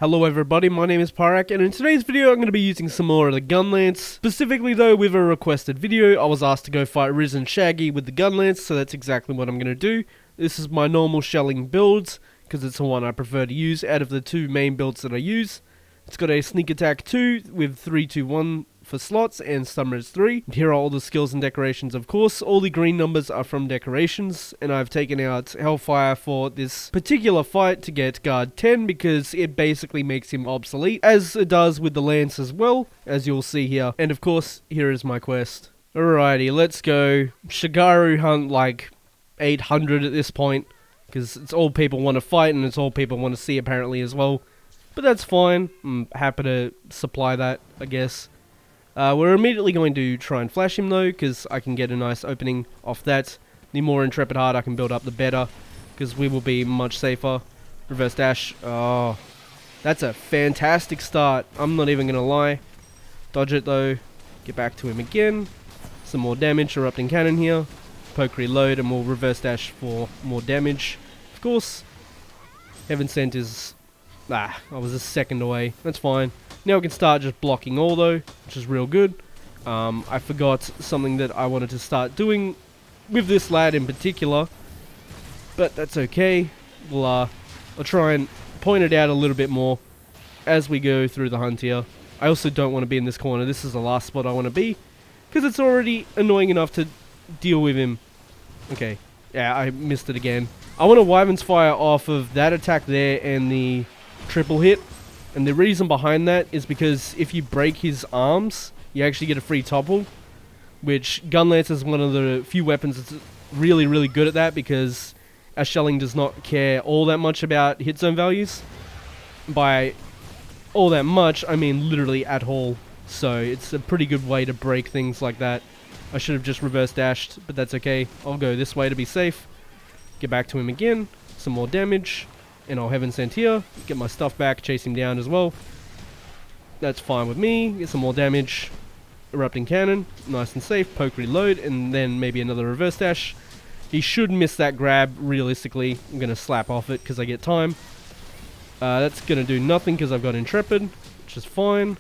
Hello everybody, my name is Pyrac, and in today's video I'm going to be using some more of the Gunlance. Specifically though, with a requested video, I was asked to go fight Riz and Shaggy with the Gunlance, so that's exactly what I'm going to do. This is my normal shelling build, because it's the one I prefer to use out of the two main builds that I use. It's got a sneak attack 2 with 3-2-1 for slots and stun res 3. Here are all the skills and decorations, of course. All the green numbers are from decorations, and I've taken out Hellfire for this particular fight to get guard 10 because it basically makes him obsolete, as it does with the lance as well, as you'll see here. And of course, here is my quest. Alrighty, let's go. Shagaru hunt like 800 at this point, because it's all people want to fight and it's all people want to see apparently as well. But that's fine, I'm happy to supply that, I guess. We're immediately going to try and flash him though, because I can get a nice opening off that. The more Intrepid Heart I can build up, the better, because we will be much safer. Reverse dash, oh, that's a fantastic start, I'm not even going to lie. Dodge it though, get back to him again. Some more damage, Erupting Cannon here. Poke reload and we'll reverse dash for more damage. Of course, Heaven Sent is... I was a second away. That's fine. Now we can start just blocking all though, which is real good. I forgot something that I wanted to start doing with this lad in particular, but that's okay. I'll try and point it out a little bit more as we go through the hunt here. I also don't want to be in this corner. This is the last spot I want to be, because it's already annoying enough to deal with him. Okay, yeah, I missed it again. I want to Wyvern's Fire off of that attack there and the triple hit, and the reason behind that is because if you break his arms, you actually get a free topple, which Gunlance is one of the few weapons that's really good at that, because our shelling does not care all that much about hit zone values. By all that much, I mean literally at all, so it's a pretty good way to break things like that. I should have just reverse dashed, but that's okay. I'll go this way to be safe. Get back to him again, some more damage. And I'll Heaven Sent here, get my stuff back, chase him down as well. That's fine with me, get some more damage. Erupting Cannon, nice and safe, poke reload, and then maybe another reverse dash. He should miss that grab, realistically. I'm going to slap off it because I get time. That's going to do nothing because I've got Intrepid, which is fine.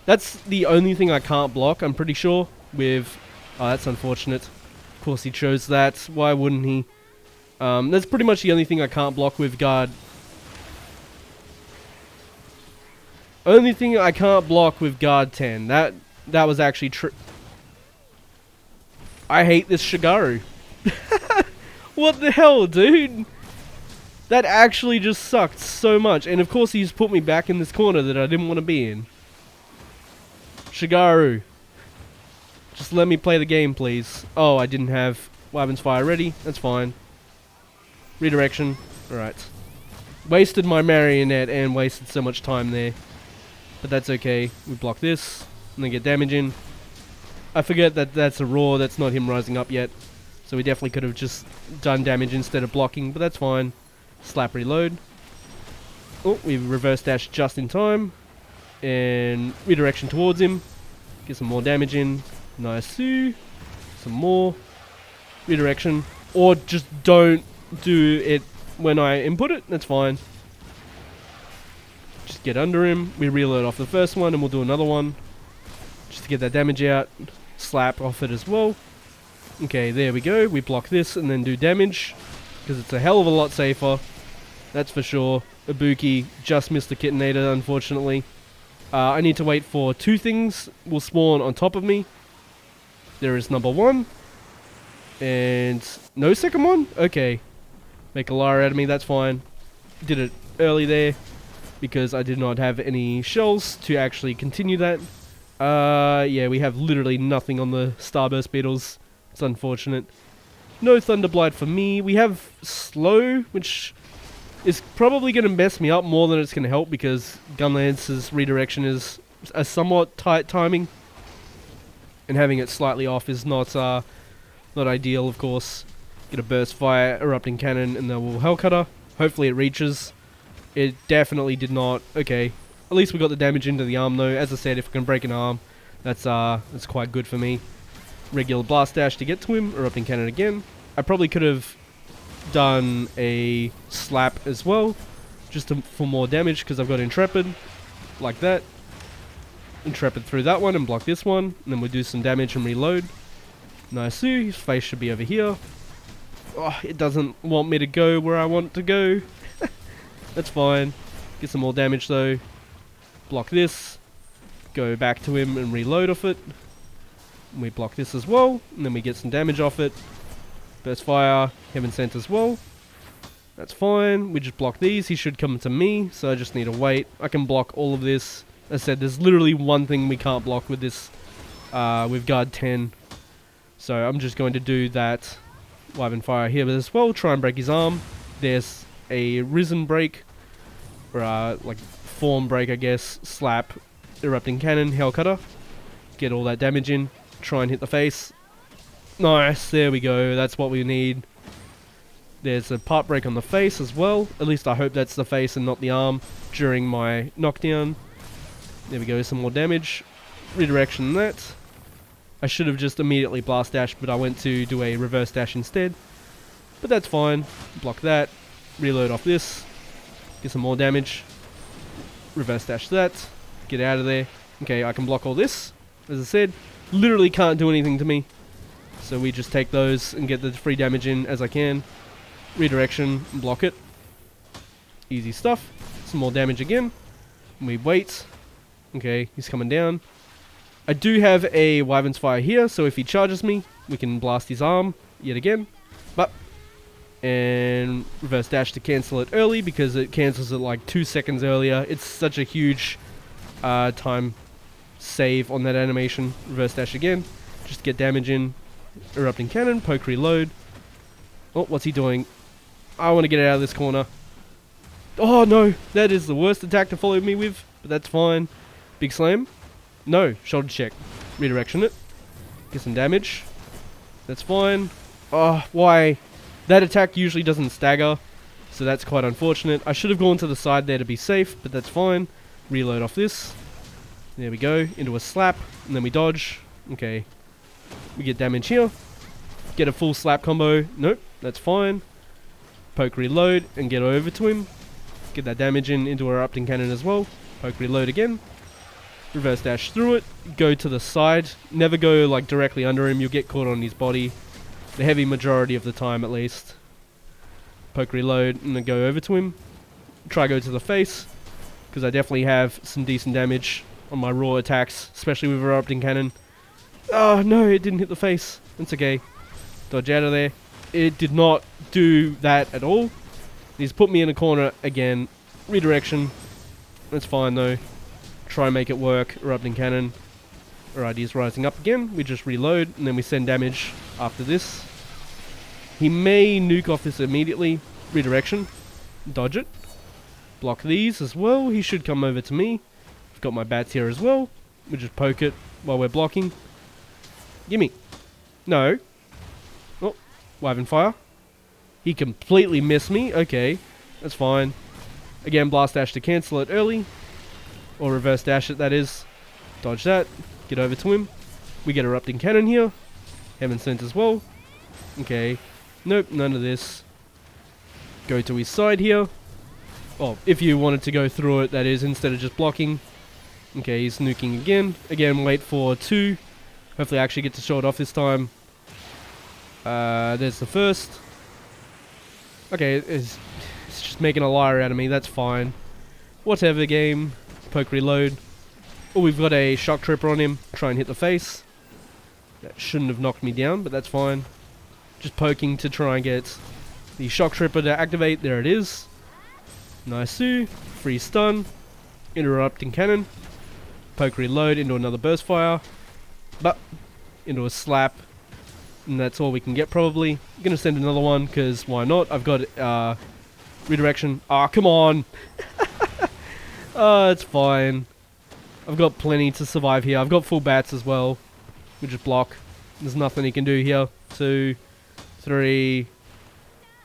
That's the only thing I can't block, I'm pretty sure, with... Oh, that's unfortunate. Of course he chose that, why wouldn't he? That's pretty much the only thing I can't block with guard. Only thing I can't block with guard 10. That was actually true. I hate this Shagaru. What the hell, dude? That actually just sucked so much. And of course he's put me back in this corner that I didn't want to be in. Shagaru. Just let me play the game, please. Oh, I didn't have Wyvern's Fire ready. That's fine. Redirection. Alright. Wasted my marionette and wasted so much time there. But that's okay. We block this and then get damage in. I forget that that's a raw. That's not him rising up yet. So we definitely could have just done damage instead of blocking. But that's fine. Slap reload. Oh, we reverse dash just in time. And redirection towards him. Get some more damage in. Nice. Some more. Redirection. Or just don't do it when I input it. That's fine. Just get under him. We reload off the first one and we'll do another one. Just to get that damage out. Slap off it as well. Okay, there we go. We block this and then do damage, because it's a hell of a lot safer. That's for sure. Ibuki just missed the Kitinator, unfortunately. I need to wait for two things will spawn on top of me. There is number one. And no second one? Okay. Make a liar out of me, that's fine. Did it early there, because I did not have any shells to actually continue that. Yeah, we have literally nothing on the Starburst Beetles. It's unfortunate. No Thunderblight for me. We have Slow, which is probably going to mess me up more than it's going to help, because Gunlance's redirection is a somewhat tight timing. And having it slightly off is not ideal, of course. Get a Burst Fire, Erupting Cannon, and then we'll Hellcutter. Hopefully it reaches. It definitely did not. Okay. At least we got the damage into the arm though. As I said, if I can break an arm, that's quite good for me. Regular Blast Dash to get to him. Erupting Cannon again. I probably could have done a slap as well, just for more damage because I've got Intrepid, like that. Intrepid through that one and block this one, and then we'll do some damage and reload. Nice, his face should be over here. Oh, it doesn't want me to go where I want to go. That's fine. Get some more damage though. Block this. Go back to him and reload off it. And we block this as well, and then we get some damage off it. Burst fire, Heaven Sent as well. That's fine. We just block these. He should come to me, so I just need to wait. I can block all of this. As I said, there's literally one thing we can't block with this, with guard 10. So I'm just going to do that Wyvern Fire here as well. Try and break his arm. There's a Risen Break, or like Form Break, I guess. Slap, Erupting Cannon, Hell Cutter. Get all that damage in. Try and hit the face. Nice, there we go. That's what we need. There's a part break on the face as well. At least I hope that's the face and not the arm during my knockdown. There we go, some more damage. Redirection that. I should have just immediately blast dashed, but I went to do a reverse dash instead. But that's fine. Block that. Reload off this. Get some more damage. Reverse dash that. Get out of there. Okay, I can block all this. As I said, literally can't do anything to me. So we just take those and get the free damage in as I can. Redirection, block it. Easy stuff. Some more damage again. We wait. Okay, he's coming down. I do have a Wyvern's Fire here, so if he charges me, we can blast his arm yet again. But, and reverse dash to cancel it early because it cancels it like 2 seconds earlier. It's such a huge time save on that animation. Reverse dash again, just get damage in. Erupting Cannon, poke reload. Oh, what's he doing? I want to get out of this corner. Oh no, that is the worst attack to follow me with, but that's fine. Big Slam. No, shoulder check. Redirection it. Get some damage. That's fine. Oh, why? That attack usually doesn't stagger, so that's quite unfortunate. I should have gone to the side there to be safe, but that's fine. Reload off this. There we go, into a slap, and then we dodge. Okay. We get damage here. Get a full slap combo. Nope, that's fine. Poke reload and get over to him. Get that damage into Erupting Cannon as well. Poke reload again. Reverse dash through it. Go to the side. Never go like directly under him. You'll get caught on his body. The heavy majority of the time at least. Poke reload and then go over to him. Try go to the face, because I definitely have some decent damage on my raw attacks, especially with Erupting Cannon. Oh no, it didn't hit the face. It's okay. Dodge out of there. It did not do that at all. He's put me in a corner again. Redirection. That's fine though. Try and make it work. Erupting Cannon. Alright, he's rising up again. We just reload and then we send damage after this. He may nuke off this immediately. Redirection. Dodge it. Block these as well. He should come over to me. I've got my bats here as well. We just poke it while we're blocking. Gimme. No. Oh, Wyvern Fire. He completely missed me. Okay, that's fine. Again, blast dash to cancel it early. Or reverse dash it, that is. Dodge that. Get over to him. We get Erupting Cannon here. Heaven Sent as well. Okay. Nope, none of this. Go to his side here. Oh, if you wanted to go through it, that is, instead of just blocking. Okay, he's nuking again. Again, wait for 2. Hopefully I actually get to show it off this time. There's the first. Okay, it's just making a liar out of me, that's fine. Whatever, game. Poke reload. Oh, we've got a Shock Tripper on him. Try and hit the face. That shouldn't have knocked me down, but that's fine. Just poking to try and get the Shock Tripper to activate. There it is. Nice. Free stun. Interrupting Cannon. Poke reload into another Burst Fire. But into a slap. And that's all we can get probably. I'm gonna send another one, because why not? I've got redirection. Ah, come on. It's fine. I've got plenty to survive here. I've got full bats as well. We just block. There's nothing he can do here. 2, 3.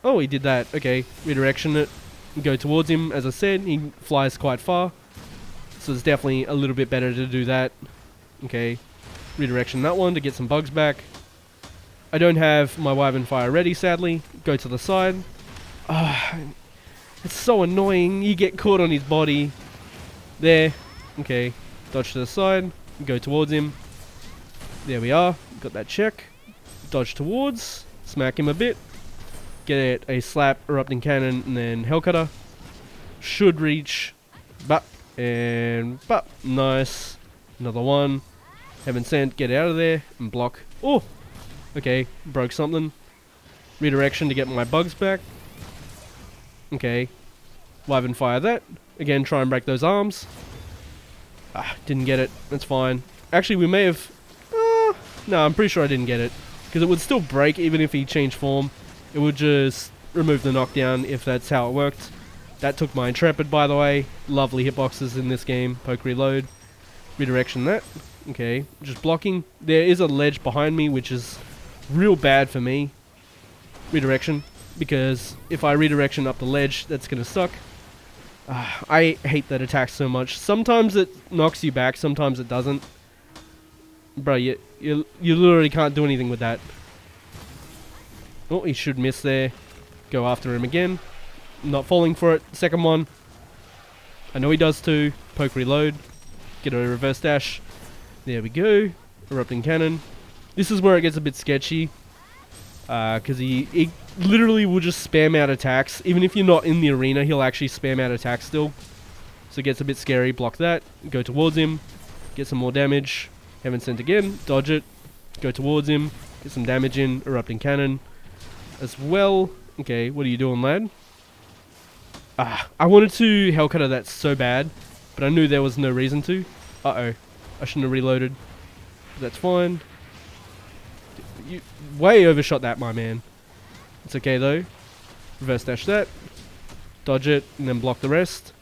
Oh, he did that. Okay, redirection it. Go towards him. As I said, he flies quite far. So it's definitely a little bit better to do that. Okay, redirection that one to get some bugs back. I don't have my Wyvern Fire ready, sadly. Go to the side. It's so annoying. You get caught on his body. There. Okay. Dodge to the side. Go towards him. There we are. Got that check. Dodge towards. Smack him a bit. Get a slap, erupting cannon, and then Hellcutter. Should reach. Bap. And bap. Nice. Another one. Heaven Sent. Get out of there. And block. Oh! Okay. Broke something. Redirection to get my bugs back. Okay. Wyvern fire that. Again, try and break those arms. Ah, didn't get it. That's fine. Actually, we may have... no, I'm pretty sure I didn't get it. Because it would still break even if he changed form. It would just remove the knockdown if that's how it worked. That took my Intrepid, by the way. Lovely hitboxes in this game. Poke reload. Redirection that. Okay, just blocking. There is a ledge behind me, which is real bad for me. Redirection. Because if I redirection up the ledge, that's going to suck. I hate that attack so much. Sometimes it knocks you back, sometimes it doesn't. Bro, you literally can't do anything with that. Oh, he should miss there. Go after him again. Not falling for it. Second one. I know he does too. Poke reload. Get a reverse dash. There we go. Erupting cannon. This is where it gets a bit sketchy. Because he literally will just spam out attacks. Even if you're not in the arena, he'll actually spam out attacks still. So it gets a bit scary. Block that. Go towards him. Get some more damage. Heaven Sent again. Dodge it. Go towards him. Get some damage in. Erupting cannon as well. Okay, what are you doing, lad? I wanted to Hellcutter that so bad, but I knew there was no reason to. Uh-oh. I shouldn't have reloaded. But that's fine. You way overshot that, my man. It's okay, though. Reverse dash that. Dodge it, and then block the rest.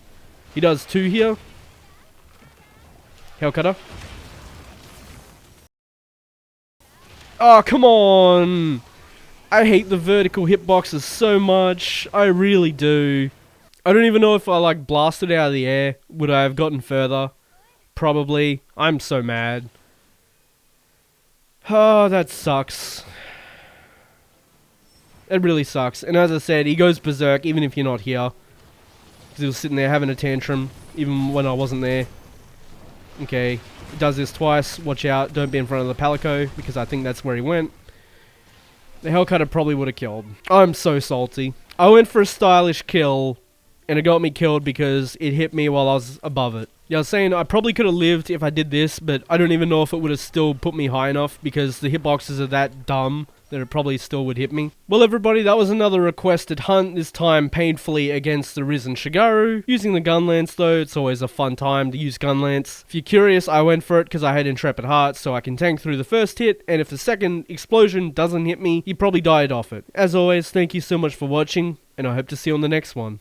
He does 2 here. Hellcutter. Oh, come on! I hate the vertical hitboxes so much. I really do. I don't even know if I, like, blasted out of the air. Would I have gotten further? Probably. I'm so mad. Oh, that sucks. It really sucks. And as I said, he goes berserk even if you're not here. Because he was sitting there having a tantrum, even when I wasn't there. Okay, he does this twice. Watch out, don't be in front of the Palico, because I think that's where he went. The Hellcutter probably would have killed. I'm so salty. I went for a stylish kill, and it got me killed because it hit me while I was above it. Yeah, I was saying I probably could have lived if I did this, but I don't even know if it would have still put me high enough because the hitboxes are that dumb that it probably still would hit me. Well, everybody, that was another requested hunt, this time painfully against the Risen Shagaru. Using the Gunlance, though, it's always a fun time to use Gunlance. If you're curious, I went for it because I had Intrepid Heart, so I can tank through the first hit, and if the second explosion doesn't hit me, he probably died off it. As always, thank you so much for watching, and I hope to see you on the next one.